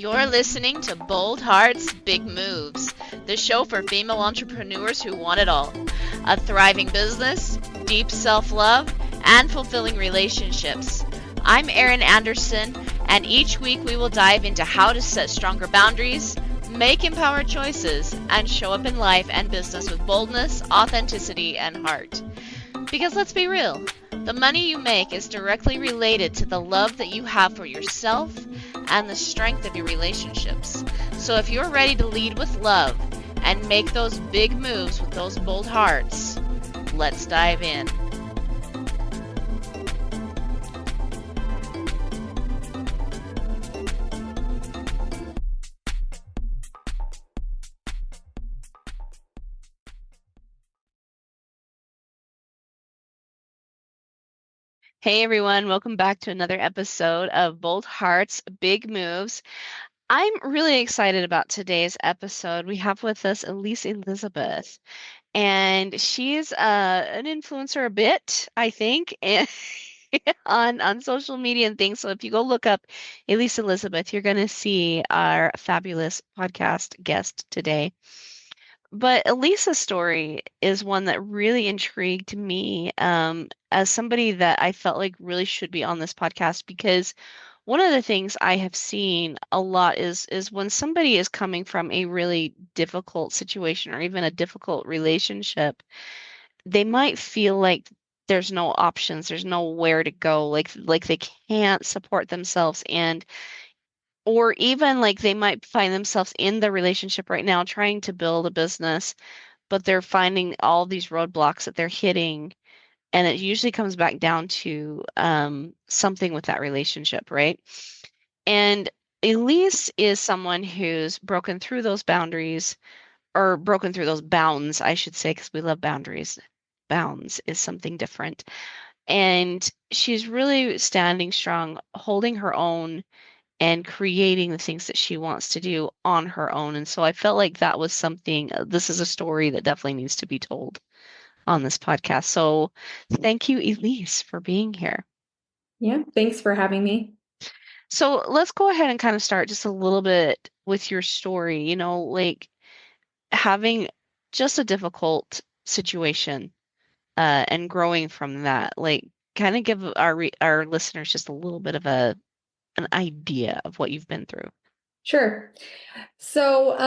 You're listening to Bold Hearts, Big Moves, the show for female entrepreneurs who want it all: a thriving business, deep self love, and fulfilling relationships. I'm Erin Anderson, and each week we will dive into how to set stronger boundaries, make empowered choices, and show up in life and business with boldness, authenticity, and heart. Because let's be real, the money you make is directly related to the love that you have for yourself and the strength of your relationships. So if you're ready to lead with love and make those big moves with those bold hearts, let's dive in. Hey everyone, welcome back to another episode of Bold Hearts, Big Moves. I'm really excited about today's episode. We have with us Elise Elizabeth, and she's an influencer a bit, I think, and on social media and things. So if you go look up Elise Elizabeth, you're going to see our fabulous podcast guest today. But Elisa's story is one that really intrigued me as somebody that I felt like really should be on this podcast, because one of the things I have seen a lot is when somebody is coming from a really difficult situation or even a difficult relationship, they might feel like there's no options, there's nowhere to go, like they can't support themselves, and or even like they might find themselves in the relationship right now trying to build a business, but they're finding all these roadblocks that they're hitting, and it usually comes back down to something with that relationship, right? And Elise is someone who's broken through those boundaries, or broken through those bounds, I should say, because we love boundaries. Bounds is something different. And she's really standing strong, holding her own, and creating the things that she wants to do on her own. And so I felt like that was something, this is a story that definitely needs to be told on this podcast. So thank you, Elise, for being here. Yeah, thanks for having me. So let's go ahead and kind of start just a little bit with your story, like having just a difficult situation and growing from that. Like, kind of give our listeners just a little bit of an idea of what you've been through. Sure. So,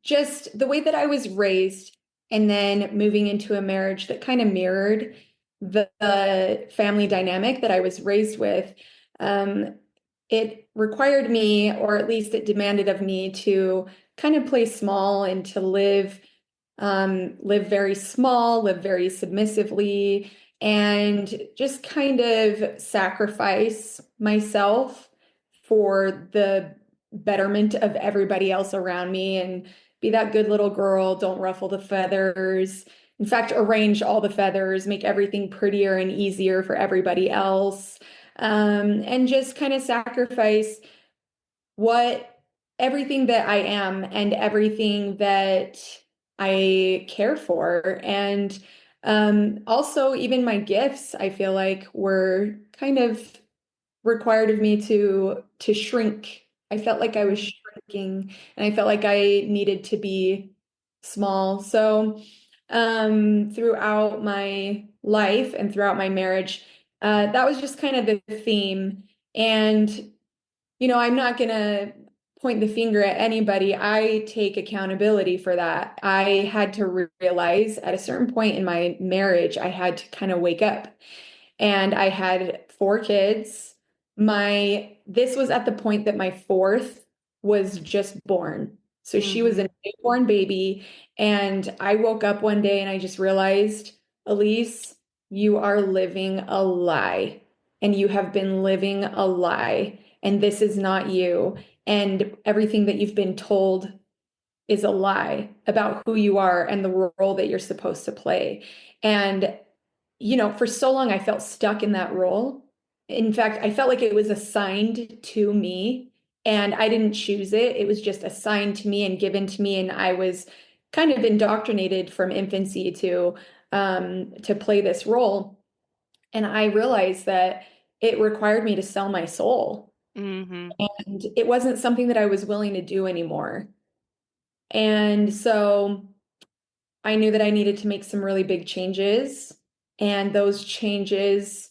just the way that I was raised and then moving into a marriage that kind of mirrored the family dynamic that I was raised with, um, it required me, or at least it demanded of me, to kind of play small and to live very small, live very submissively, and just kind of sacrifice myself for the betterment of everybody else around me and be that good little girl, don't ruffle the feathers. In fact, arrange all the feathers, make everything prettier and easier for everybody else, and just kind of sacrifice what everything that I am and everything that I care for. And also, even my gifts, I feel like were kind of required of me to shrink. I felt like I was Mm. shrinking and I felt like I needed to be small. So throughout my life and throughout my marriage, that was just kind of the theme. And I'm not going to point the finger at anybody. I take accountability for that. I had to realize at a certain point in my marriage, I had to kind of wake up. And I had four kids. This was at the point that my fourth was just born. So she was Hmm. a newborn baby. And I woke up one day and I just realized, Elise, you are living a lie. And you have been living a lie. And this is not you. And everything that you've been told is a lie about who you are and the role that you're supposed to play. And for so long, I felt stuck in that role. In fact, I felt like it was assigned to me and I didn't choose it. It was just assigned to me and given to me. And I was kind of indoctrinated from infancy to play this role. And I realized that it required me to sell my soul. Mm-hmm. And it wasn't something that I was willing to do anymore. And so I knew that I needed to make some really big changes. And those changes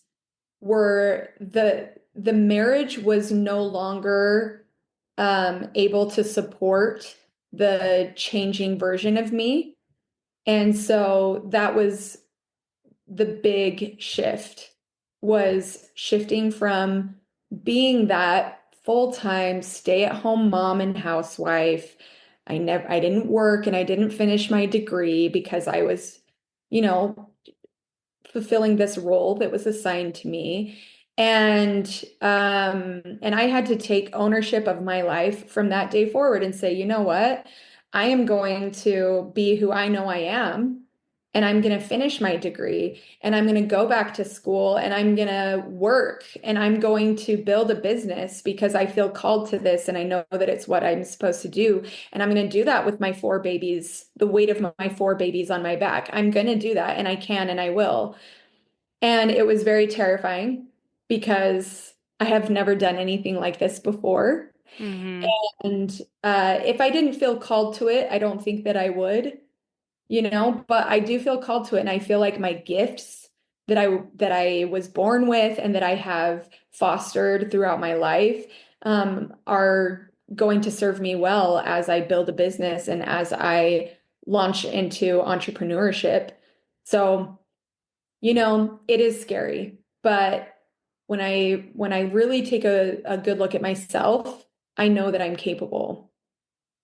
were the marriage was no longer able to support the changing version of me. And so that was the big shift, was shifting from being that full-time stay-at-home mom and housewife. I didn't work and I didn't finish my degree because I was, you know, fulfilling this role that was assigned to me. And I had to take ownership of my life from that day forward and say, you know what? I am going to be who I know I am. And I'm going to finish my degree and I'm going to go back to school and I'm going to work and I'm going to build a business because I feel called to this and I know that it's what I'm supposed to do. And I'm going to do that with my four babies, the weight of my four babies on my back. I'm going to do that and I can and I will. And it was very terrifying because I have never done anything like this before. Mm-hmm. And if I didn't feel called to it, I don't think that I would, but I do feel called to it. And I feel like my gifts that I was born with and that I have fostered throughout my life are going to serve me well as I build a business and as I launch into entrepreneurship. So it is scary, but when I really take a good look at myself, I know that I'm capable.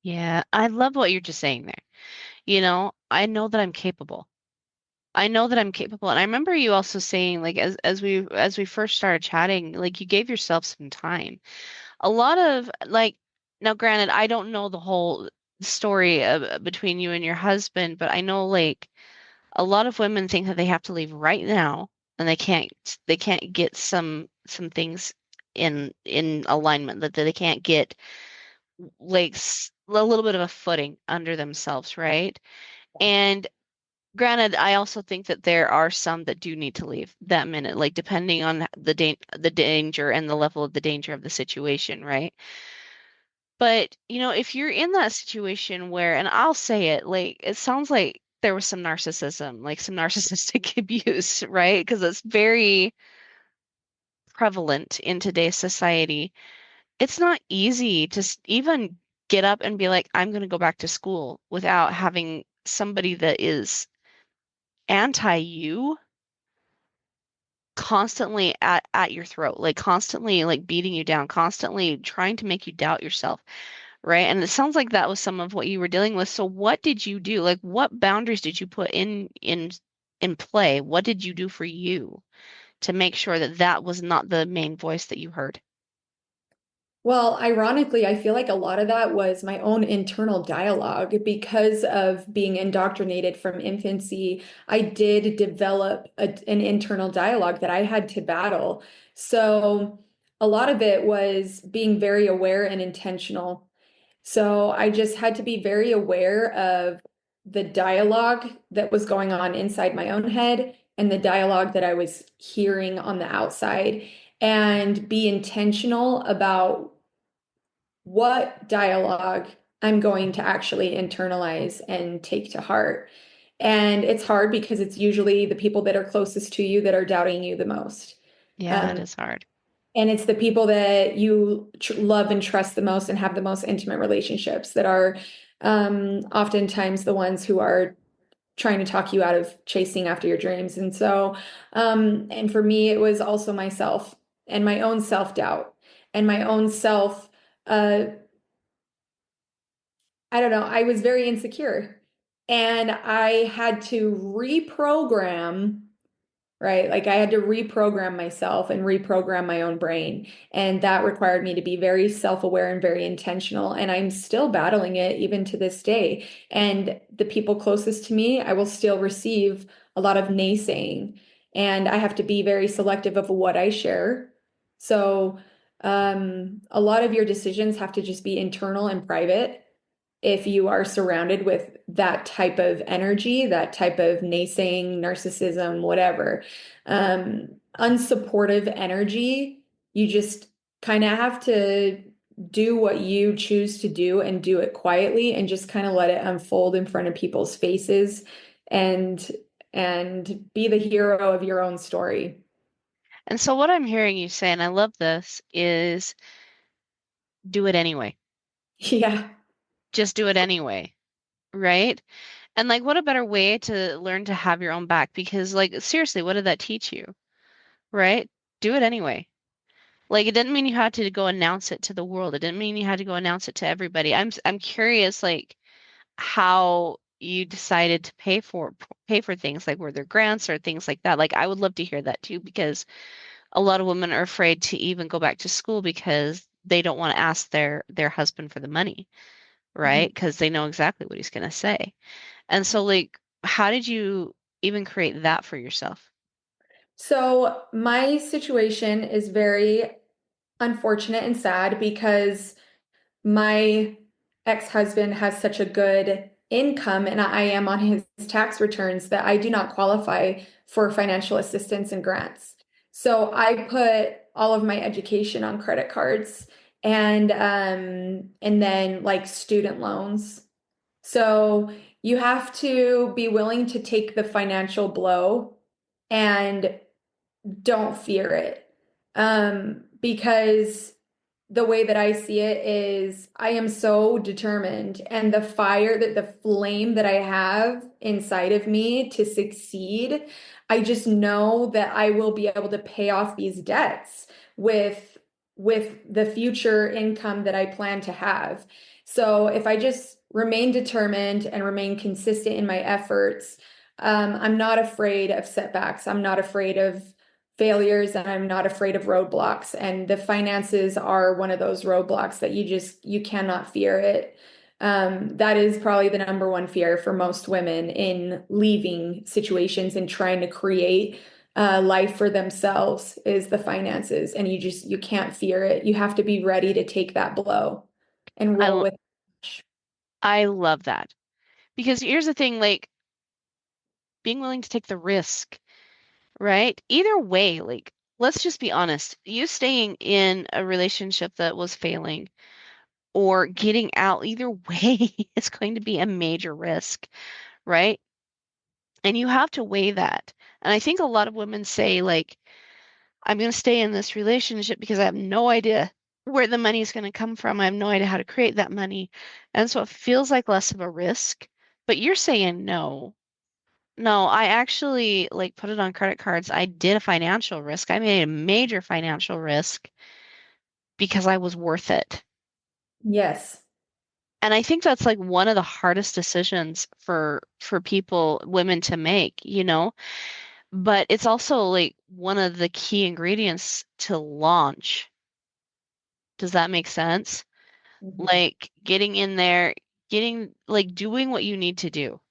Yeah, I love what you're just saying there. I know that I'm capable. I know that I'm capable. And I remember you also saying, like, as we first started chatting, like you gave yourself some time. A lot of like, now granted, I don't know the whole story between you and your husband, but I know like a lot of women think that they have to leave right now and they can't get some things in alignment, that they can't get like a little bit of a footing under themselves, right? And granted, I also think that there are some that do need to leave that minute, like depending on the danger and the level of the danger of the situation, right? But, if you're in that situation where, and I'll say it, like it sounds like there was some narcissism, like some narcissistic abuse, right? Because it's very prevalent in today's society. It's not easy to even get up and be like, I'm going to go back to school without having somebody that is anti you constantly at your throat, like constantly like beating you down, constantly trying to make you doubt yourself, right? And it sounds like that was some of what you were dealing with. So what did you do? Like what boundaries did you put in play? What did you do for you to make sure that that was not the main voice that you heard? Well, ironically, I feel like a lot of that was my own internal dialogue because of being indoctrinated from infancy. I did develop an internal dialogue that I had to battle. So a lot of it was being very aware and intentional. So I just had to be very aware of the dialogue that was going on inside my own head and the dialogue that I was hearing on the outside, and be intentional about what dialogue I'm going to actually internalize and take to heart. And it's hard because it's usually the people that are closest to you that are doubting you the most. Yeah, that Um, is hard. and it's the people that you love and trust the most and have the most intimate relationships that are oftentimes the ones who are trying to talk you out of chasing after your dreams. And so, and for me, it was also myself and my own self-doubt and my own self. I don't know, I was very insecure and I had to reprogram. Right. Like I had to reprogram myself and reprogram my own brain. And that required me to be very self-aware and very intentional. And I'm still battling it even to this day. And the people closest to me, I will still receive a lot of naysaying. And I have to be very selective of what I share. So a lot of your decisions have to just be internal and private if you are surrounded with that type of energy, that type of naysaying, narcissism, whatever, unsupportive energy, you just kind of have to do what you choose to do and do it quietly and just kind of let it unfold in front of people's faces and be the hero of your own story. And so what I'm hearing you say, and I love this, is do it anyway. Yeah. Just do it anyway, right? And like, what a better way to learn to have your own back? Because like, seriously, what did that teach you, right? Do it anyway. Like, it didn't mean you had to go announce it to the world. It didn't mean you had to go announce it to everybody. I'm curious, like, how you decided to pay for things, like were there grants or things like that? Like, I would love to hear that too, because a lot of women are afraid to even go back to school because they don't want to ask their husband for the money, right? Mhm. Because they know exactly what he's going to say. And so, like, how did you even create that for yourself? So my situation is very unfortunate and sad because my ex-husband has such a good income and I am on his tax returns that I do not qualify for financial assistance and grants. So I put all of my education on credit cards and then like student loans. So you have to be willing to take the financial blow and don't fear it. Because the way that I see it is I am so determined, and the fire that the flame that I have inside of me to succeed, I just know that I will be able to pay off these debts with the future income that I plan to have. So if I just remain determined and remain consistent in my efforts, I'm not afraid of setbacks. I'm not afraid of failures and I'm not afraid of roadblocks. And the finances are one of those roadblocks that you cannot fear it. That is probably the number one fear for most women in leaving situations and trying to create life for themselves is the finances. And you can't fear it. You have to be ready to take that blow and I roll l- with it. I love that because here's the thing, like being willing to take the risk, right? Either way, like let's just be honest, you staying in a relationship that was failing or getting out, either way is going to be a major risk, right? And you have to weigh that. And I think a lot of women say, like, I'm going to stay in this relationship because I have no idea where the money is going to come from. I have no idea how to create that money. And so it feels like less of a risk. But you're saying no. No, I actually like put it on credit cards. I did a financial risk. I made a major financial risk because I was worth it. Yes. And I think that's like one of the hardest decisions for people, women to make, you know? But it's also like one of the key ingredients to launch. Does that make sense? Mhm. Like getting in there, getting like doing what you need to do.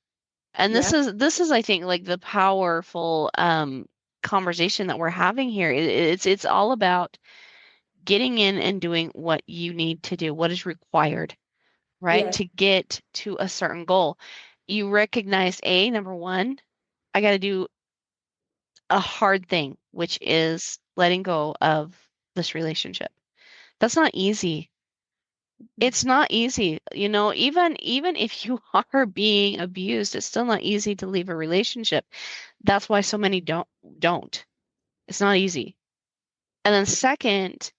And Yeah. this is I think like the powerful conversation that we're having here. It's all about getting in and doing what you need to do, what is required, right? Yes. To get to a certain goal. You recognize number one, I got to do a hard thing, which is letting go of this relationship. That's not easy. It's not easy. You know, even if you are being abused, it's still not easy to leave a relationship. That's why so many don't. It's not easy. And then second,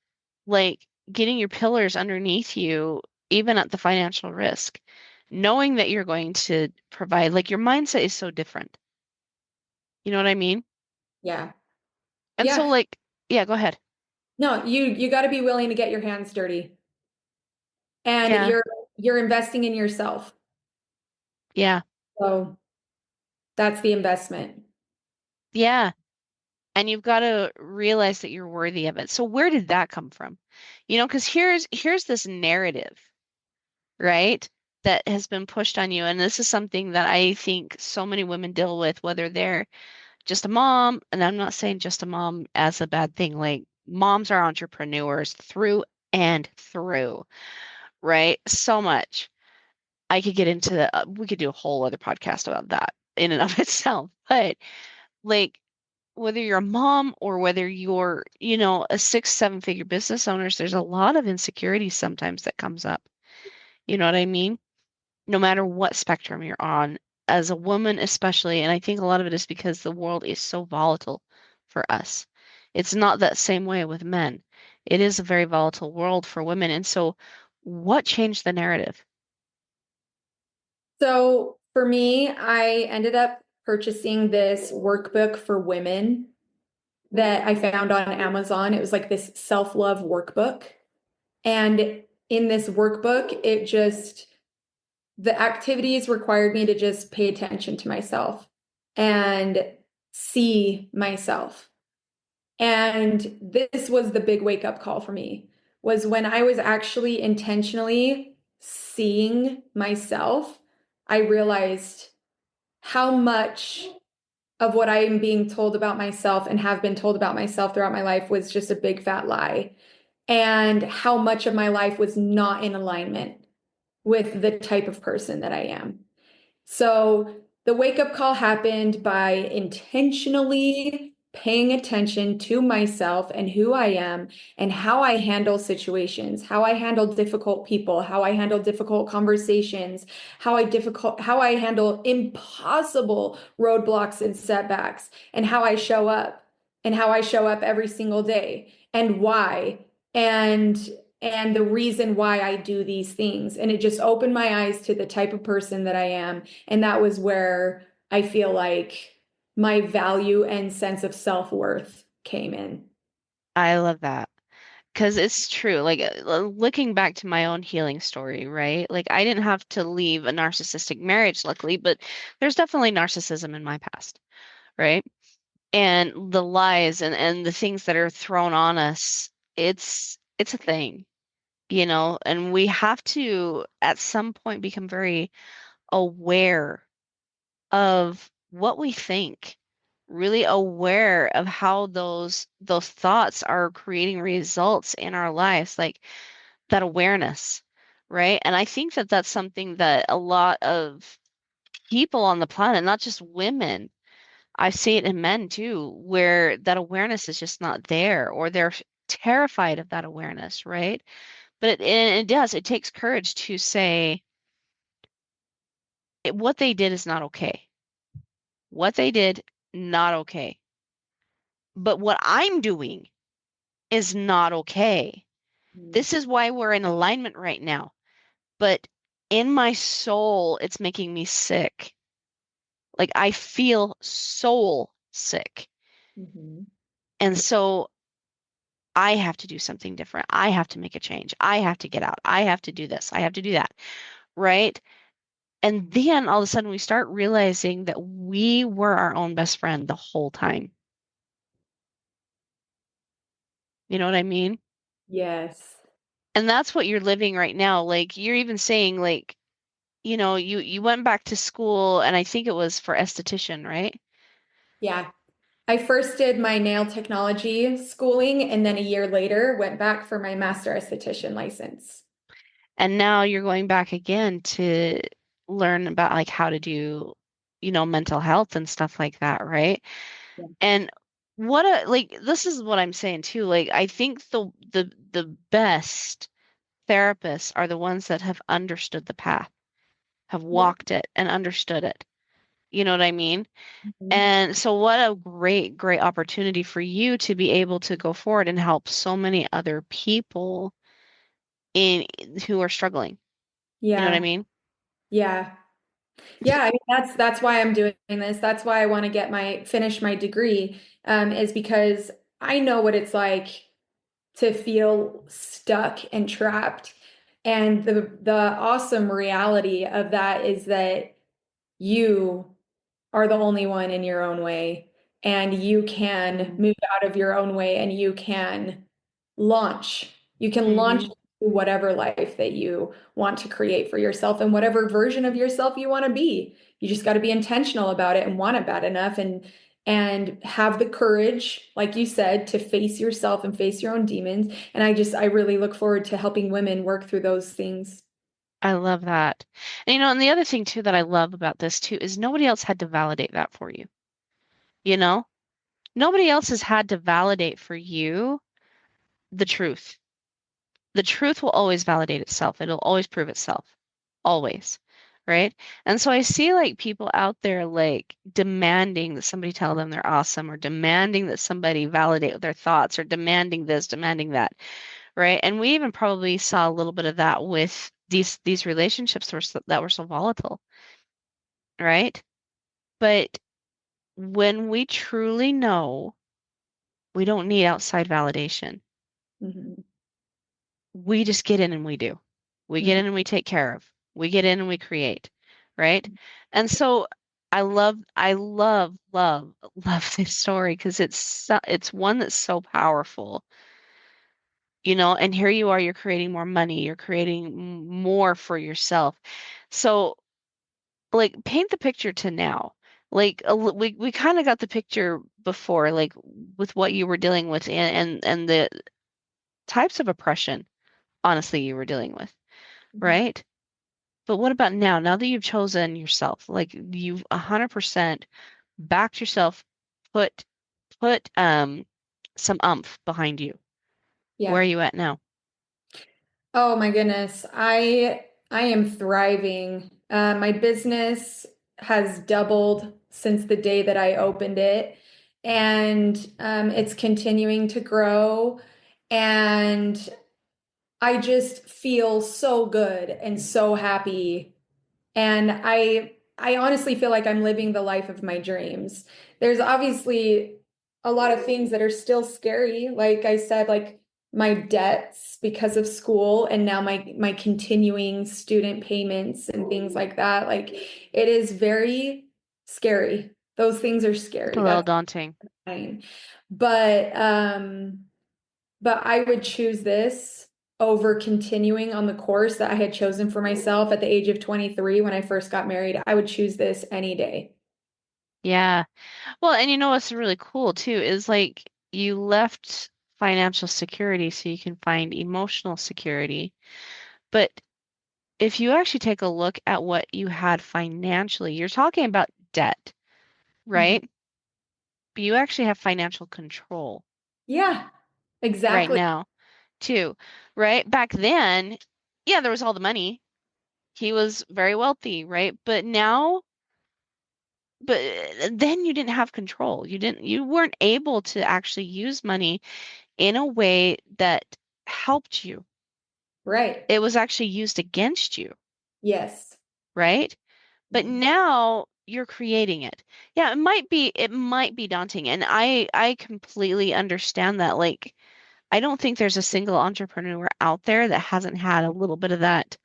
like getting your pillars underneath you, even at the financial risk, knowing that you're going to provide, like your mindset is so different. You know what I mean? Yeah. And so Yeah. like, yeah, go ahead. No, you got to be willing to get your hands dirty. And Yeah. you're investing in yourself. Yeah. So that's the investment. Yeah. And you've got to realize that you're worthy of it. So where did that come from? You know, because here's this narrative, right? That has been pushed on you. And this is something that I think so many women deal with, whether they're just a mom, and I'm not saying just a mom as a bad thing. Like moms are entrepreneurs through and through, right? So much. I could get into we could do a whole other podcast about that in and of itself. But like whether you're a mom or whether you're, a six, seven figure business owners, there's a lot of insecurity sometimes that comes up. You know what I mean? No matter what spectrum you're on, as a woman especially, and I think a lot of it is because the world is so volatile for us. It's not that same way with men. It is a very volatile world for women. And so what changed the narrative? So for me, I ended up purchasing this workbook for women that I found on Amazon. It was like this self-love workbook. And in this workbook, the activities required me to just pay attention to myself and see myself. And this was the big wake up call for me, was when I was actually intentionally seeing myself, I realized how much of what I am being told about myself and have been told about myself throughout my life was just a big fat lie, and how much of my life was not in alignment with the type of person that I am. So the wake up call happened by intentionally paying attention to myself and who I am and how I handle situations, how I handle difficult people, how I handle difficult conversations, how I handle impossible roadblocks and setbacks, and how I show up every single day, and why, and and the reason why I do these things. And it just opened my eyes to the type of person that I am. And that was where I feel like my value and sense of self-worth came in. I love that. Because it's true. Like looking back to my own healing story, right? Like I didn't have to leave a narcissistic marriage, luckily, but there's definitely narcissism in my past, right? And the lies and the things that are thrown on us, it's a thing, and we have to at some point become very aware of what we think, really aware of how those thoughts are creating results in our lives, like that awareness, right? And I think that that's something that a lot of people on the planet, not just women, I see it in men too, where that awareness is just not there, or they're terrified of that awareness, right? But it takes courage to say what they did is not okay. What they did, not okay. But what I'm doing is not okay. Mm. This is why we're in alignment right now. But in my soul, it's making me sick. Like I feel soul sick. Mhm. And so I have to do something different. I have to make a change. I have to get out. I have to do this. I have to do that. Right. And then all of a sudden we start realizing that we were our own best friend the whole time. You know what I mean? Yes. And that's what you're living right now. Like you're even saying like, you went back to school and I think it was for esthetician, right? Yeah. I first did my nail technology schooling, and then a year later went back for my master esthetician license. And now you're going back again to learn about like how to do, mental health and stuff like that, right? Yeah. And like this is what I'm saying too. Like I think the best therapists are the ones that have understood the path, have Yeah. walked it and understood it. You know what I mean? Mhm. And so what a great, great opportunity for you to be able to go forward and help so many other people in who are struggling. You know what I Yeah. mean? Yeah. Yeah, I mean, that's why I'm doing this. That's why I want to get my finish my degree, is because I know what it's like to feel stuck and trapped. And the awesome reality of that is that you are the only one in your own way, and you can Mm-hmm. move out of your own way, and launch. You can launch Mm-hmm. into whatever life that you want to create for yourself and whatever version of yourself you want to be. You just got to be intentional about it and want it bad enough, and have the courage, like you said, to face yourself and face your own demons. And I really look forward to helping women work through those things. I love that. And and the other thing too that I love about this too is nobody else had to validate that for you. You know? Nobody else has had to validate for you the truth. The truth will always validate itself. It'll always prove itself. Always. Right? And so I see like people out there like demanding that somebody tell them they're awesome or demanding that somebody validate their thoughts or demanding this, demanding that. Right? And we even probably saw a little bit of that with these relationships that were so volatile. Right? But when we truly know we don't need outside validation, Mhm. we just get in and we do. We get Mhm. in and we take care of. We get in and we create, right? And so love this story because it's one that's so powerful, and here you are, you're creating more money, you're creating more for yourself. So, like, paint the picture to now. Like, we kind of got the picture before, like, with what you were dealing with and the types of oppression, honestly, you were dealing with, Mhm. right? But what about now? Now that you've chosen yourself, like you've 100% backed yourself, put put some umph behind you. Where Yeah. are you at now? Oh my goodness. I am thriving. My business has doubled since the day that I opened it, and it's continuing to grow. And I just feel so good and so happy. And I honestly feel like I'm living the life of my dreams. There's obviously a lot of things that are still scary. Like I said, like my debts because of school and now my continuing student payments and things like that. Like it is very scary. Those things are It's a scary. little That's daunting. fine. But but I would choose this over continuing on the course that I had chosen for myself at the age of 23 when I first got married. I would choose this any day. Yeah. Well, and you know what's really cool too is like you left financial security so you can find emotional security. But if you actually take a look at what you had financially, you're talking about debt, Mhm. right? But you actually have financial control Yeah, right exactly. now too, right? Back then, yeah, there was all the money. He was very wealthy, right? But then you didn't have control. You weren't able to actually use money in a way that helped you. Right. It was actually used against you, Yes. right? But Mhm. now you're creating it. Yeah, it might be daunting. And I completely understand that. Like, I don't think there's a single entrepreneur out there that hasn't had a little bit of that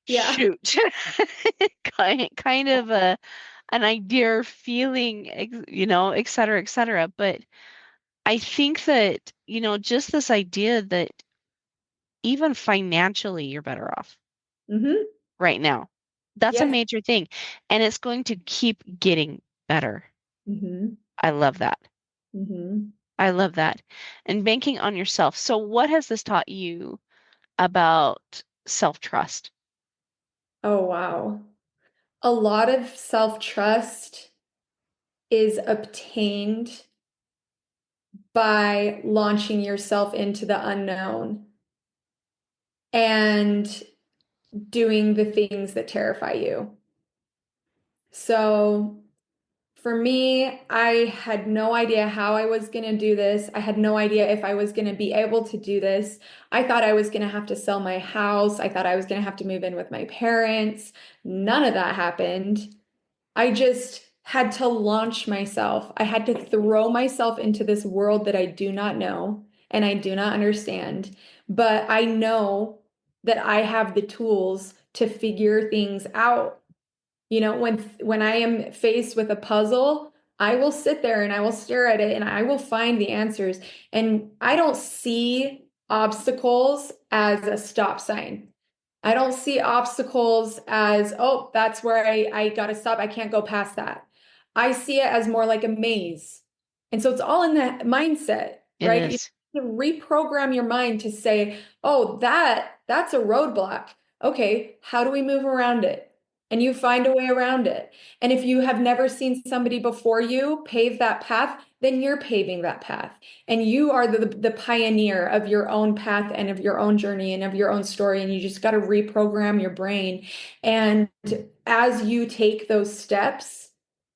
Yeah. shoot kind of an idea or feeling, et cetera, et cetera. But I think that, just this idea that even financially you're better off Hmm. right now. That's a Yes. major thing. And it's going to keep getting better. Hmm. I love that. Hmm. I love that. And banking on yourself. So what has this taught you about self-trust? Oh, wow. A lot of self-trust is obtained by launching yourself into the unknown and doing the things that terrify you. So for me, I had no idea how I was going to do this. I had no idea if I was going to be able to do this. I thought I was going to have to sell my house. I thought I was going to have to move in with my parents. None of that happened. I just had to launch myself. I had to throw myself into this world that I do not know and I do not understand. But I know that I have the tools to figure things out. When I am faced with a puzzle, I will sit there and I will stare at it and I will find the answers. And I don't see obstacles as a stop sign. I don't see obstacles as, oh, that's where I got to stop. I can't go past that. I see it as more like a maze. And so it's all in the mindset, It right? You is. have to reprogram your mind to say, oh, that's a roadblock. Okay, how do we move around it? and you find a way around it. And if you have never seen somebody before you pave that path, then you're paving that path. And you are the pioneer of your own path and of your own journey and of your own story. And you just got to reprogram your brain. And as you take those steps,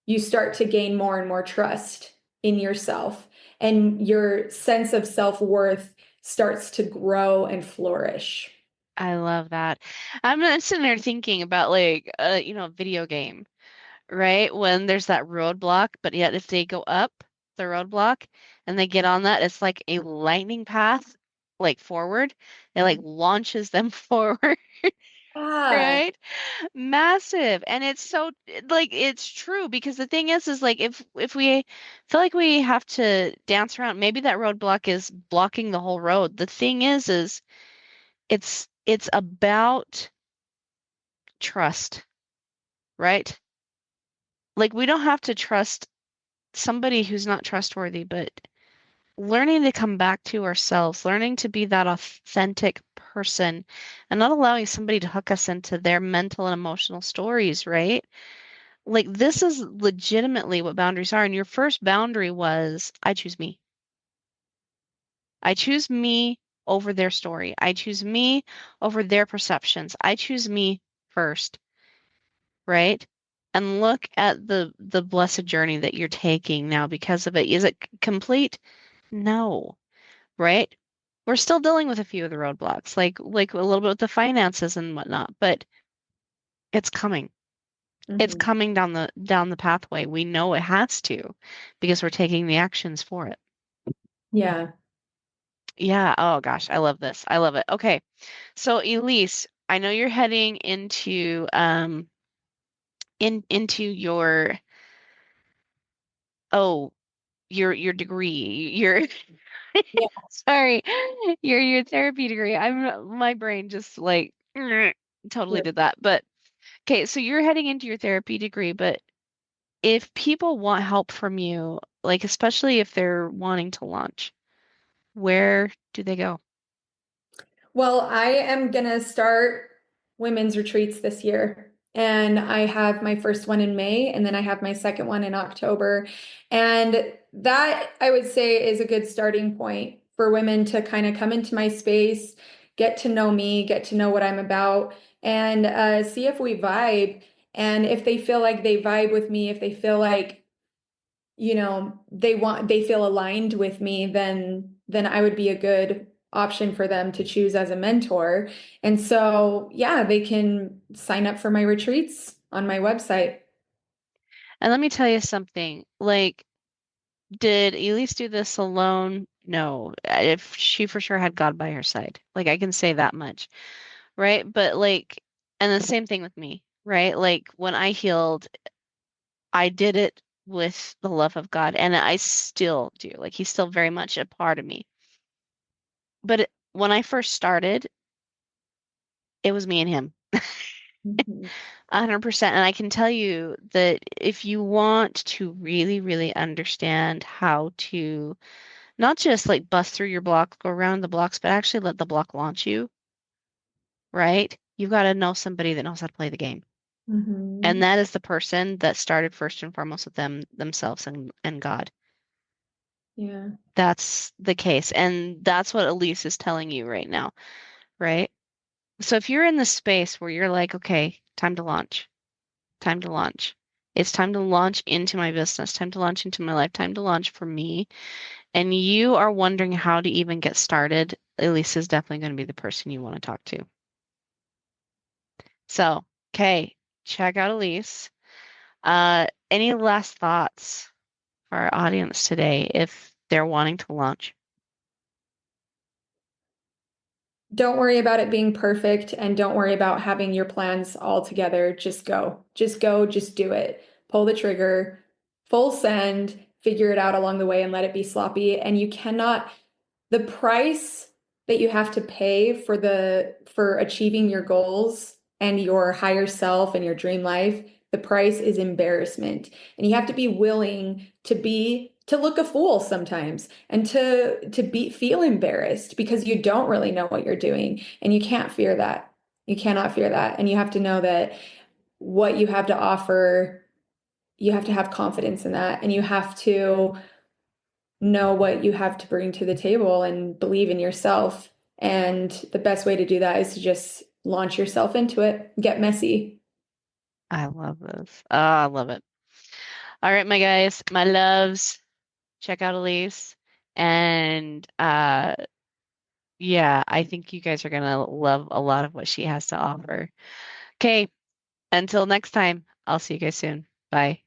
you start to gain more and more trust in yourself. And your sense of self-worth starts to grow and flourish. I love that. I'm sitting there thinking about like video game, right? When there's that roadblock, but yet if they go up the roadblock and they get on that, it's like a lightning path, like forward. It like launches them forward, Ah, right? Massive. And it's so like it's true because the thing is like if we feel like we have to dance around, maybe that roadblock is blocking the whole road. The thing is it's about trust, right? Like we don't have to trust somebody who's not trustworthy, but learning to come back to ourselves, learning to be that authentic person and not allowing somebody to hook us into their mental and emotional stories, right? Like this is legitimately what boundaries are. And your first boundary was, I choose me. I choose me over their story. I choose me over their perceptions. I choose me first, right? And look at the blessed journey that you're taking now because of it. Is it complete? No, right? We're still dealing with a few of the roadblocks, like a little bit with the finances and whatnot, but it's coming. It's mhm. coming down the pathway. We know it has to because we're taking the actions for it. Yeah. Yeah. Oh gosh, I love this. I love it. Okay. So Elise, I know you're heading into your oh your degree. Your Yeah. sorry, your therapy degree. My brain just like totally Sure. did that. But okay, so you're heading into your therapy degree, but if people want help from you, like especially if they're wanting to launch, where do they go? Well, I am gonna start women's retreats this year. And I have my first one in May, and then I have my second one in October. And that I would say is a good starting point for women to kind of come into my space, get to know me, get to know what I'm about, and see if we vibe. And if they feel like they vibe with me, if they feel like they feel aligned with me, then I would be a good option for them to choose as a mentor. And so, yeah, they can sign up for my retreats on my website. And let me tell you something. Like, did Elise do this alone? No. If she for sure had God by her side. Like, I can say that much, right? But like, and the same thing with me, right? Like when I healed, I did it with the love of God, and I still do. Like, he's still very much a part of me. But when I first started, it was me and him. Mhm. 100%. And I can tell you that if you want to really, really understand how to not just like bust through your block, go around the blocks, but actually let the block launch you, right? You've got to know somebody that knows how to play the game. And Mhm. that is the person that started first and foremost with themselves and God. Yeah. That's the case. And that's what Elise is telling you right now, right? So if you're in the space where you're like, okay, time to launch, time to launch. It's time to launch into my business, time to launch into my life, time to launch for me. And you are wondering how to even get started, Elise is definitely going to be the person you want to talk to. So, okay, check out Elise. Any last thoughts for our audience today if they're wanting to launch? Don't worry about it being perfect and don't worry about having your plans all together. Just go. Just go, just do it. Pull the trigger, full send, figure it out along the way and let it be sloppy. And you cannot, the price that you have to pay for achieving your goals and your higher self and your dream life, the price is embarrassment. And you have to be willing to look a fool sometimes and to be feel embarrassed because you don't really know what you're doing and you can't fear that. You cannot fear that. And you have to know that what you have to offer, you have to have confidence in that, and you have to know what you have to bring to the table and believe in yourself. And the best way to do that is to just launch yourself into it, get messy. I love this. Oh, I love it. All right, my guys, my loves, check out Elise. And yeah, I think you guys are gonna love a lot of what she has to offer. Okay, until next time, I'll see you guys soon. Bye.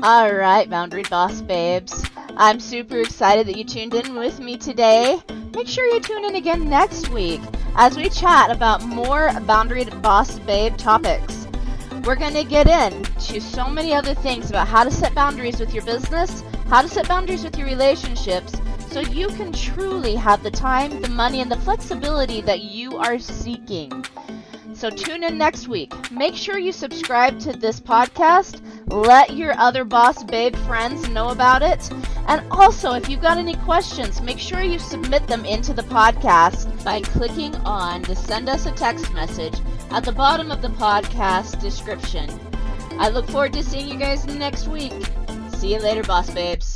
All right, Boundary Boss Babes. I'm super excited that you tuned in with me today. Make sure you tune in again next week as we chat about more Boundary Boss Babe topics. We're going to get into so many other things about how to set boundaries with your business, how to set boundaries with your relationships, so you can truly have the time, the money, and the flexibility that you are seeking. So tune in next week. Make sure you subscribe to this podcast. Let your other Boss Babe friends know about it. And also, if you've got any questions, make sure you submit them into the podcast by clicking on the send us a text message at the bottom of the podcast description. I look forward to seeing you guys next week. See you later, Boss Babes.